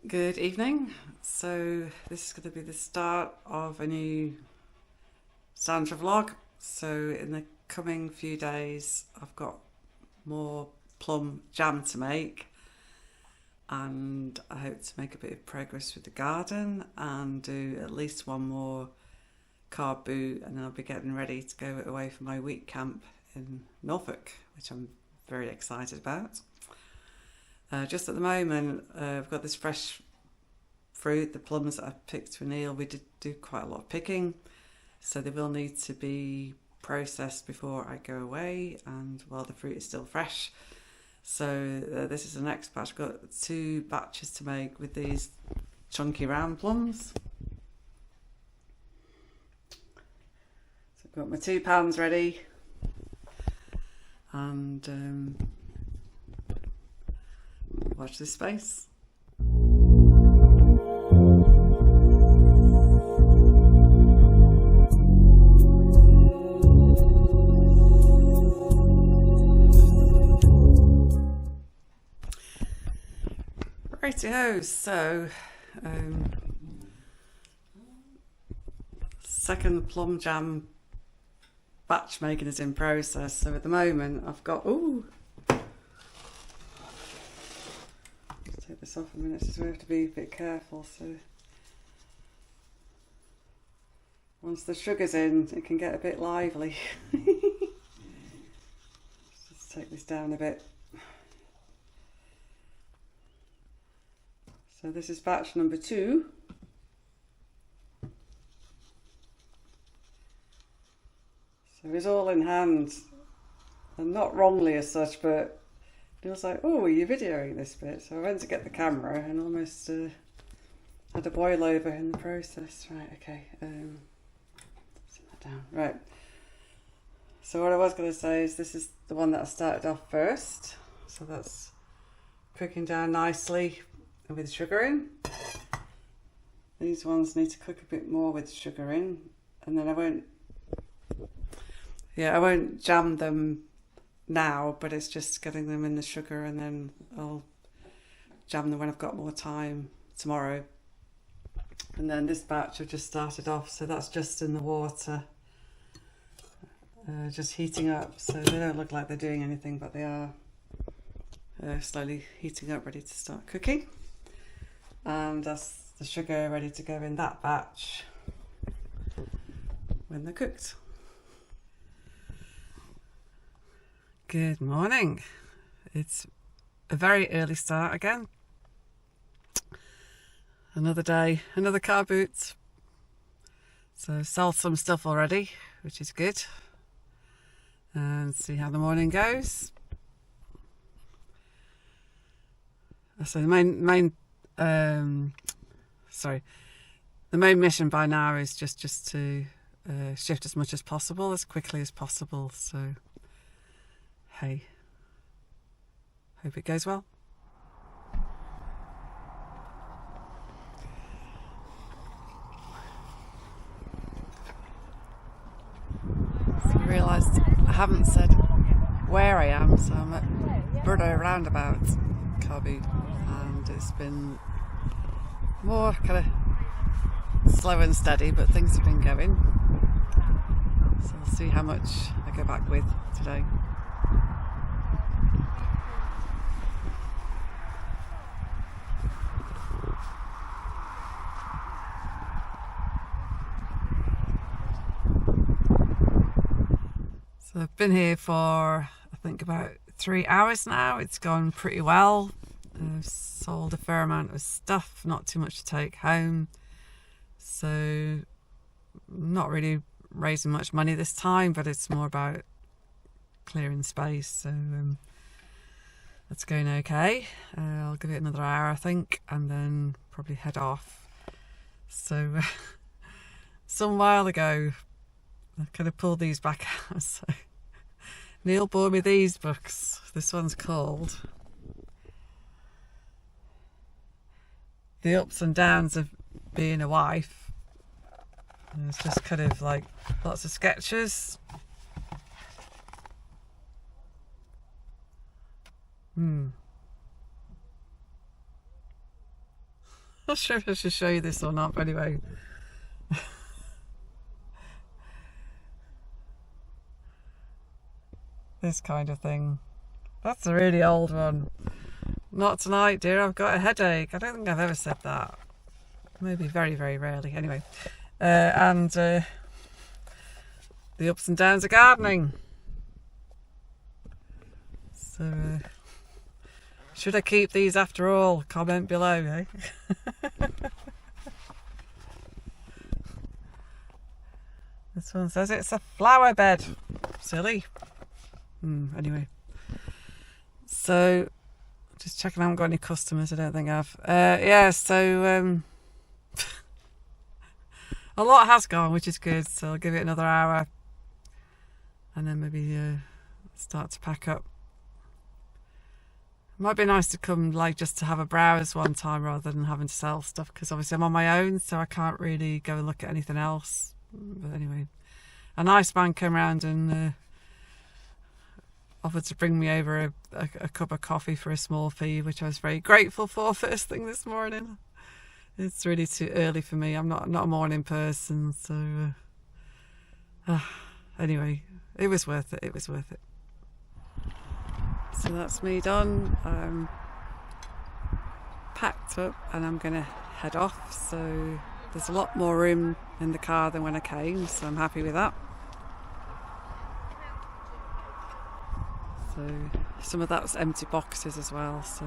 Good evening. So this is going to be the start of a new Sandra vlog. So in the coming few days I've got more plum jam to make, and I hope to make a bit of progress with the garden and do at least one more carb boot, and then I'll be getting ready to go away for my week camp in Norfolk, which I'm very excited about. Just at the moment, I've got this fresh fruit, the plums that I've picked for Neil. We did do quite a lot of picking, so they will need to be processed before I go away, and while the fruit is still fresh. So this is the next batch. I've got 2 batches to make with these chunky round plums. So I've got my 2 pans ready, and watch this space. Righty-ho, so second plum jam batch making is in process. So at the moment I've got, take this off a minute, so we have to be a bit careful. So once the sugar's in, it can get a bit lively. Just take this down a bit. So this is batch number 2. So it's all in hand, and not wrongly as such, but it was like, oh, are you videoing this bit? So I went to get the camera and almost had a boil over in the process. Right, okay, set that down. Right, so what I was going to say is this is the one that I started off first. So that's cooking down nicely with sugar in. These ones need to cook a bit more with sugar in, and then I won't jam them now, but it's just getting them in the sugar, and then I'll jam them when I've got more time tomorrow. And then this batch I've just started off, so that's just in the water, just heating up. So they don't look like they're doing anything, but they are slowly heating up, ready to start cooking. And that's the sugar ready to go in that batch when they're cooked. Good morning. It's a very early start again. Another day, another car boot. So sold some stuff already, which is good. And see how the morning goes. So the main mission by now is just to shift as much as possible, as quickly as possible. So hey, hope it goes well. So I realised I haven't said where I am, so I'm at Brudder Roundabout, Carby, and it's been more kind of slow and steady, but things have been going. So we'll see how much I go back with today. So I've been here for, I think, about 3 hours now. It's gone pretty well. I've sold a fair amount of stuff, not too much to take home. So not really raising much money this time, but it's more about clearing space. So that's going okay. I'll give it another hour, I think, and then probably head off. So some while ago I kind of pulled these back out. So Neil bought me these books. This one's called The Ups and Downs of Being a Wife. And it's just kind of like lots of sketches. not sure if I should show you this or not, but anyway. This kind of thing. That's a really old one. Not tonight, dear, I've got a headache. I don't think I've ever said that. Maybe very, very rarely. Anyway. And the ups and downs of gardening. So, should I keep these after all? Comment below, eh? This one says it's a flower bed. Silly. Anyway. So, just checking I haven't got any customers. I don't think I have. Yeah, so a lot has gone, which is good. So I'll give it another hour. And then maybe start to pack up. It might be nice to come, like, just to have a browse one time rather than having to sell stuff, because obviously I'm on my own, so I can't really go and look at anything else. But anyway, a nice man came round and offered to bring me over a cup of coffee for a small fee, which I was very grateful for first thing this morning. It's really too early for me. I'm not a morning person, so anyway, it was worth it. It was worth it. So that's me done. I'm packed up and I'm gonna head off. So there's a lot more room in the car than when I came, so I'm happy with that. So some of that was empty boxes as well, so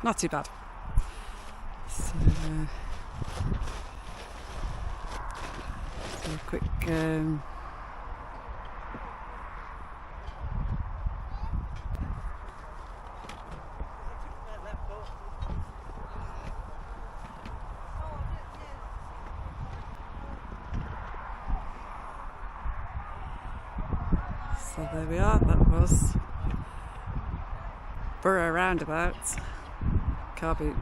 not too bad. So, a quick so there we are, that was Borough Roundabout, car boot.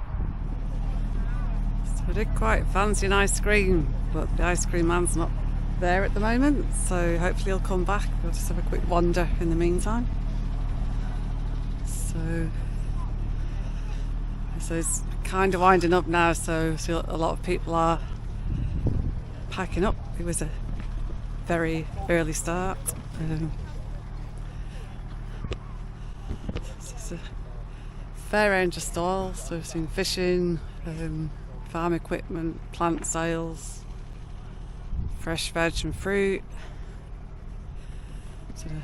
So I did quite fancy an ice cream, but the ice cream man's not there at the moment, so hopefully he'll come back. We'll just have a quick wander in the meantime. So it's kind of winding up now, so a lot of people are packing up. It was a very early start. It's a fair range of stalls, so we've seen fishing, farm equipment, plant sales, fresh veg and fruit, sort of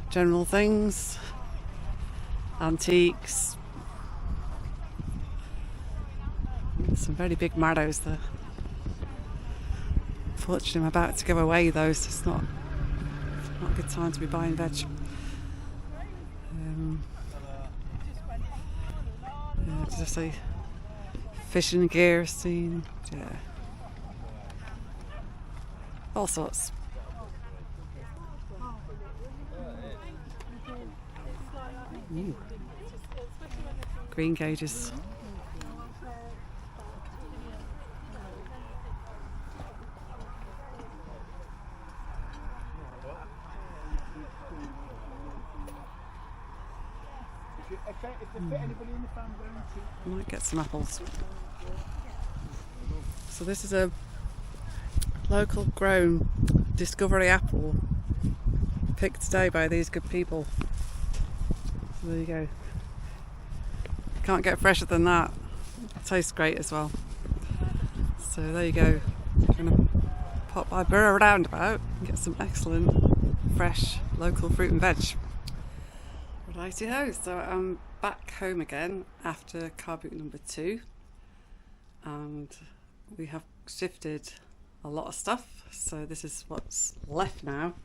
general things, antiques, some very big marrows there. Unfortunately, I'm about to go away though, so it's not a good time to be buying veg. Did I say fishing gear scene? Yeah, all sorts. Ooh. Green cages. I might get some apples. So this is a local grown discovery apple picked today by these good people. So there you go. Can't get fresher than that. It tastes great as well. So there you go. I'm going to pop by Borough Roundabout and get some excellent fresh local fruit and veg. Righty-ho, so I'm back home again after car boot number 2, and we have shifted a lot of stuff, so this is what's left now.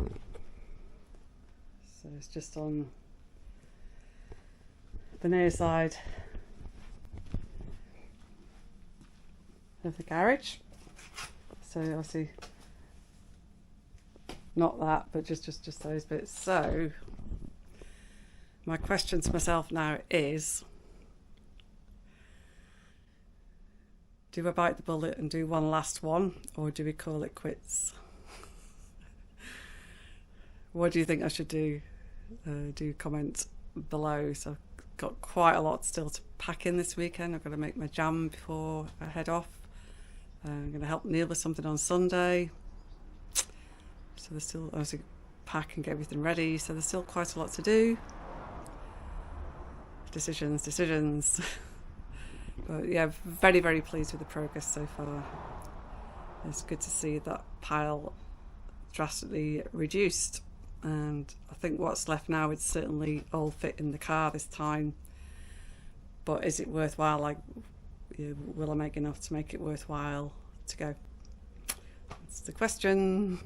So it's just on the near side of the garage, so obviously not that, but just those bits. So my question to myself now is, do I bite the bullet and do one last one, or do we call it quits? What do you think I should do? Do comment below. So I've got quite a lot still to pack in this weekend. I've got to make my jam before I head off. I'm going to help Neil with something on Sunday. So there's still, obviously, pack and get everything ready. So there's still quite a lot to do. Decisions. But yeah, very, very pleased with the progress so far. It's good to see that pile drastically reduced. And I think what's left now would certainly all fit in the car this time. But is it worthwhile? Like, will I make enough to make it worthwhile to go? That's the question.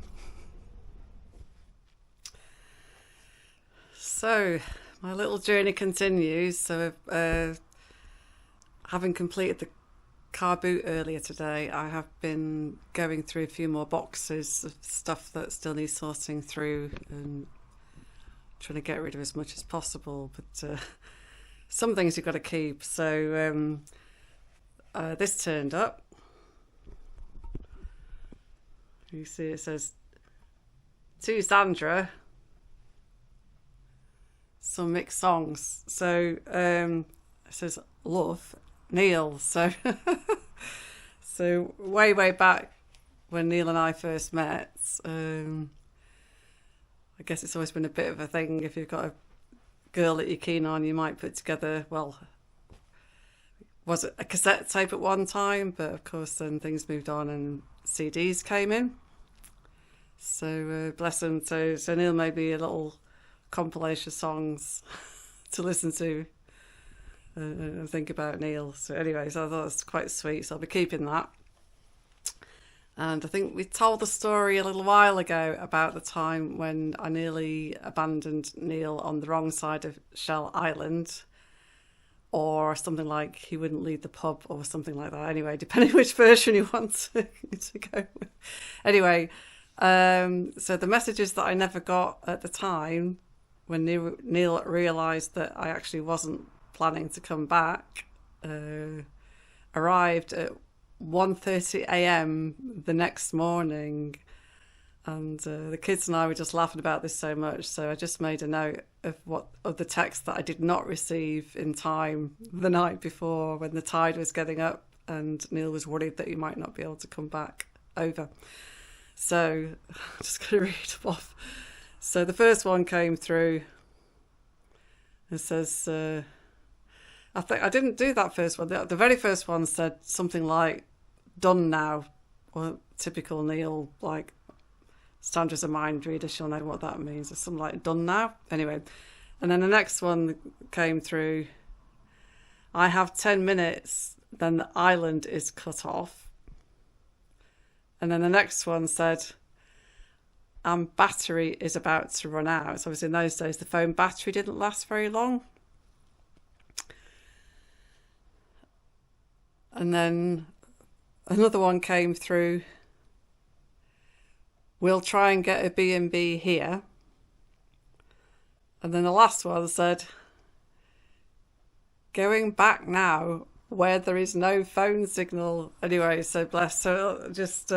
So my little journey continues. So having completed the car boot earlier today, I have been going through a few more boxes of stuff that still needs sorting through and trying to get rid of as much as possible. But some things you've got to keep. So this turned up. You see it says, to Sandra, some mixed songs. So it says, love, Neil. So so way back when Neil and I first met, I guess it's always been a bit of a thing. If you've got a girl that you're keen on, you might put together, well, was it a cassette tape at one time? But of course then things moved on and CDs came in. So bless him. So Neil made me a little compilation of songs to listen to and think about Neil. So anyway, so I thought it was quite sweet. So I'll be keeping that. And I think we told the story a little while ago about the time when I nearly abandoned Neil on the wrong side of Shell Island, or something like he wouldn't leave the pub or something like that. Anyway, depending which version you want to go with. Anyway, so the messages that I never got at the time when Neil realised that I actually wasn't planning to come back arrived at 1:30 a.m. the next morning, and the kids and I were just laughing about this so much, so I just made a note of the text that I did not receive in time the night before when the tide was getting up and Neil was worried that he might not be able to come back over. So I'm just going to read them off. So the first one came through. It says, I think I didn't do that first one. The very first one said something like, done now, or typical Neil, like, Sandra's a mind reader, she'll know what that means, or something like, done now. Anyway, and then the next one came through, I have 10 minutes, then the island is cut off. And then the next one said, battery is about to run out. So obviously in those days, the phone battery didn't last very long. And then another one came through, we'll try and get a B&B here. And then the last one said, going back now where there is no phone signal. Anyway, so bless. So just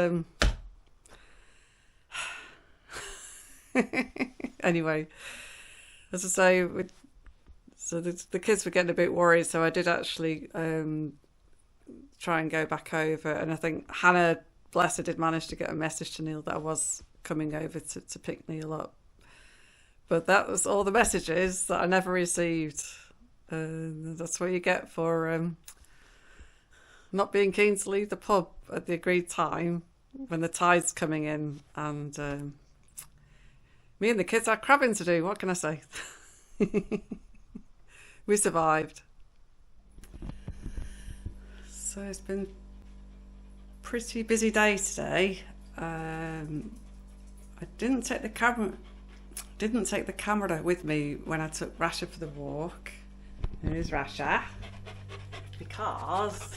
anyway, as I say, so the kids were getting a bit worried, so I did actually try and go back over, and I think Hannah, bless her, did manage to get a message to Neil that I was coming over to pick Neil up. But that was all the messages that I never received. That's what you get for not being keen to leave the pub at the agreed time when the tide's coming in. And me and the kids had crabbing to do. What can I say? We survived. So it's been a pretty busy day today. I didn't take the camera with me when I took Rasha for the walk. There's Rasha, because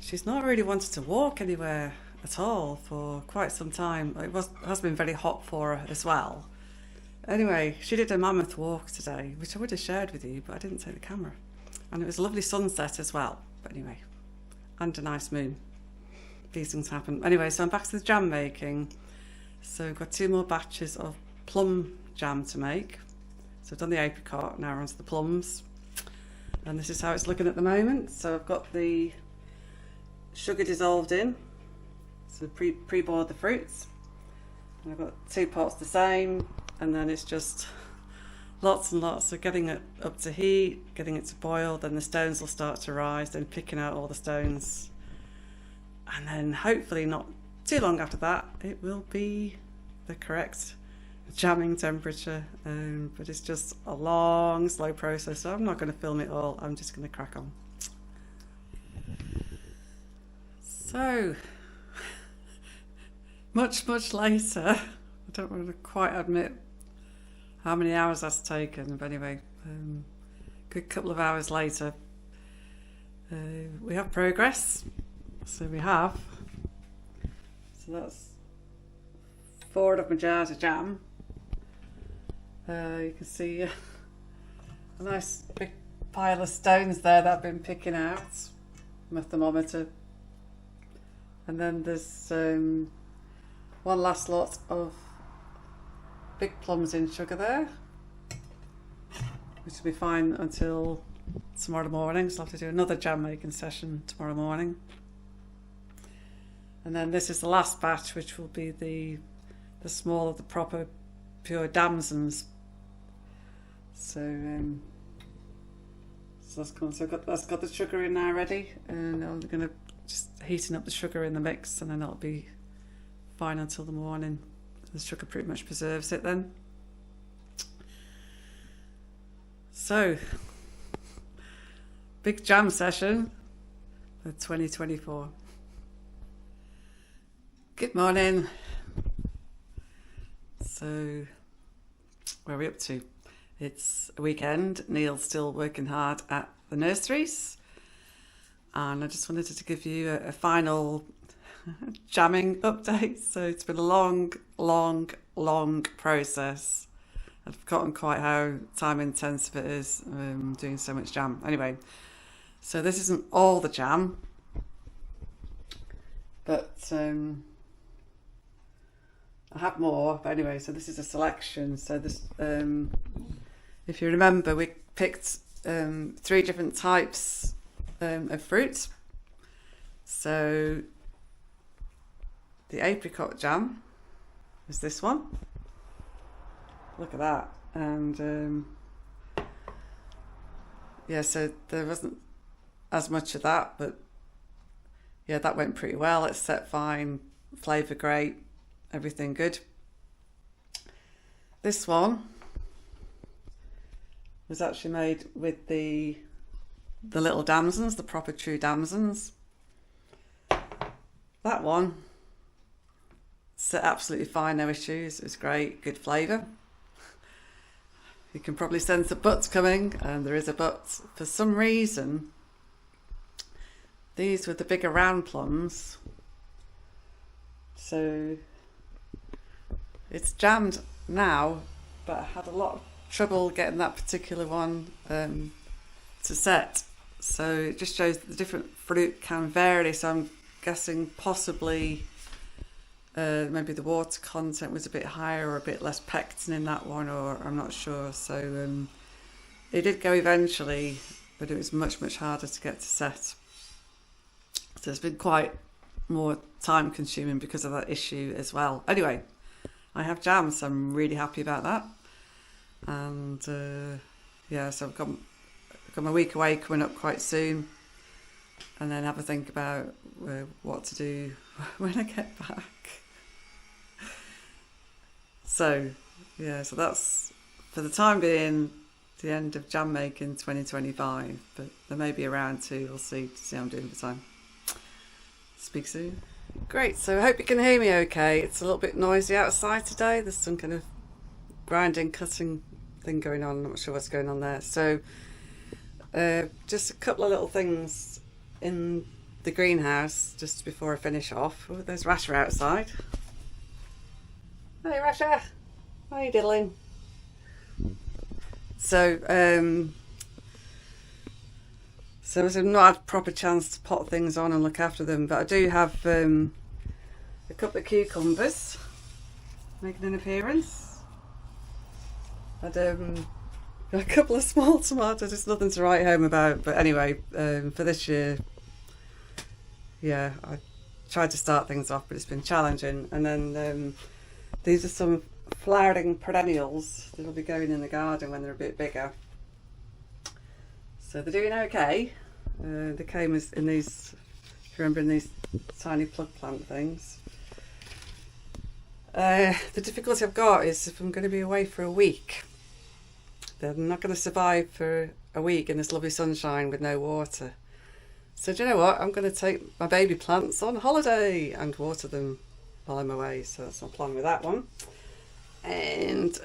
she's not really wanted to walk anywhere at all for quite some time. It has been very hot for her as well. Anyway, she did a mammoth walk today, which I would have shared with you, but I didn't take the camera. And it was a lovely sunset as well. But anyway, and a nice moon. These things happen. Anyway, so I'm back to the jam making. So I've got 2 more batches of plum jam to make. So I've done the apricot, now we're onto the plums. And this is how it's looking at the moment. So I've got the sugar dissolved in, so pre-boiled the fruits. And I've got 2 pots the same, and then it's just lots and lots of getting it up to heat, getting it to boil, then the stones will start to rise, then picking out all the stones, and then hopefully not too long after that it will be the correct jamming temperature, but it's just a long slow process, so I'm not going to film it all, I'm just going to crack on. So much later, I don't want to quite admit how many hours that's taken, but anyway, good couple of hours later, we have progress. So we have, so that's 4 of my jars of jam. You can see a nice big pile of stones there that I've been picking out, my thermometer. And then there's one last lot of big plums in sugar there, which will be fine until tomorrow morning, so I'll have to do another jam making session tomorrow morning. And then this is the last batch, which will be the smaller, the proper pure damsons. So that's cool. So that's got the sugar in now ready, and I'm going to just heating up the sugar in the mix, and then that'll be fine until the morning. The sugar pretty much preserves it then. So, big jam session for 2024. Good morning. So, where are we up to? It's a weekend. Neil's still working hard at the nurseries, and I just wanted to give you a final jamming update. So it's been a long process. I've forgotten quite how time intensive it is doing so much jam. Anyway, so this isn't all the jam, but I have more. But anyway, so this is a selection. So this, if you remember, we picked 3 different types of fruit. So the apricot jam is this one. Look at that. And yeah, so there wasn't as much of that, but yeah, that went pretty well. It's set fine, flavour great, everything good. This one was actually made with the little damsons, the proper true damsons. That one set absolutely fine, no issues. It was great, good flavour. You can probably sense a but coming, and there is a but. For some reason, these were the bigger round plums, so it's jammed now, but I had a lot of trouble getting that particular one to set. So it just shows that the different fruit can vary, so I'm guessing possibly maybe the water content was a bit higher or a bit less pectin in that one, or I'm not sure. So it did go eventually, but it was much harder to get to set. So it's been quite more time consuming because of that issue as well. Anyway, I have jam, so I'm really happy about that. And yeah, so I've got my week away coming up quite soon, and then have a think about what to do when I get back. So yeah, so that's for the time being the end of jam making 2025, but there may be a round 2. We'll see to see how I'm doing for time. Speak soon. Great, so I hope you can hear me okay. It's a little bit noisy outside today. There's some kind of grinding, cutting thing going on. I'm not sure what's going on there. So just a couple of little things in the greenhouse just before I finish off. Oh, there's Rasha outside. Hey Rasha, how are you diddling? So I've not had proper chance to pot things on and look after them, but I do have a couple of cucumbers making an appearance, and a couple of small tomatoes. It's nothing to write home about, but anyway, for this year yeah, I tried to start things off, but it's been challenging. And then these are some flowering perennials that'll be going in the garden when they're a bit bigger. So they're doing okay. They came as in these, if you remember, in these tiny plug plant things. The difficulty I've got is if I'm going to be away for a week, they're not going to survive for a week in this lovely sunshine with no water. So do you know what? I'm going to take my baby plants on holiday and water them while I'm away. So that's my plan with that one. And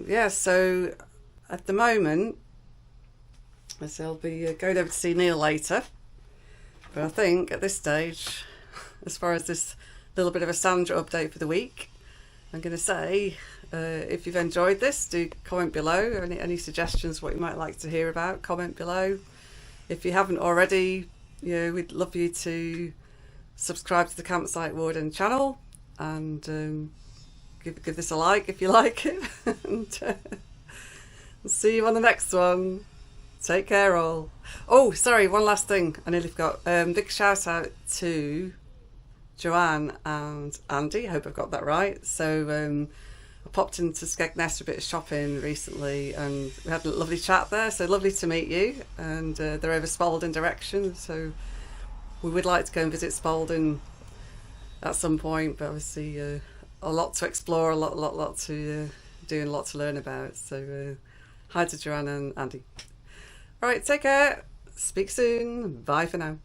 yeah, so at the moment, as I'll be going over to see Neil later. But I think at this stage, as far as this little bit of a Sandra update for the week, I'm going to say, if you've enjoyed this, do comment below. Any suggestions what you might like to hear about, comment below. If you haven't already, we'd love you to subscribe to the Campsite Warden channel and give this a like if you like it. And see you on the next one. Take care all. Oh, sorry, one last thing I nearly forgot. Big shout out to Joanne and Andy. I hope I've got that right. So I popped into Skegness for a bit of shopping recently and we had a lovely chat there. So lovely to meet you. And they're over Spalding direction. So we would like to go and visit Spalding at some point. But obviously a lot to explore, a lot to do and a lot to learn about. So hi to Joanne and Andy. All right, take care. Speak soon. Bye for now.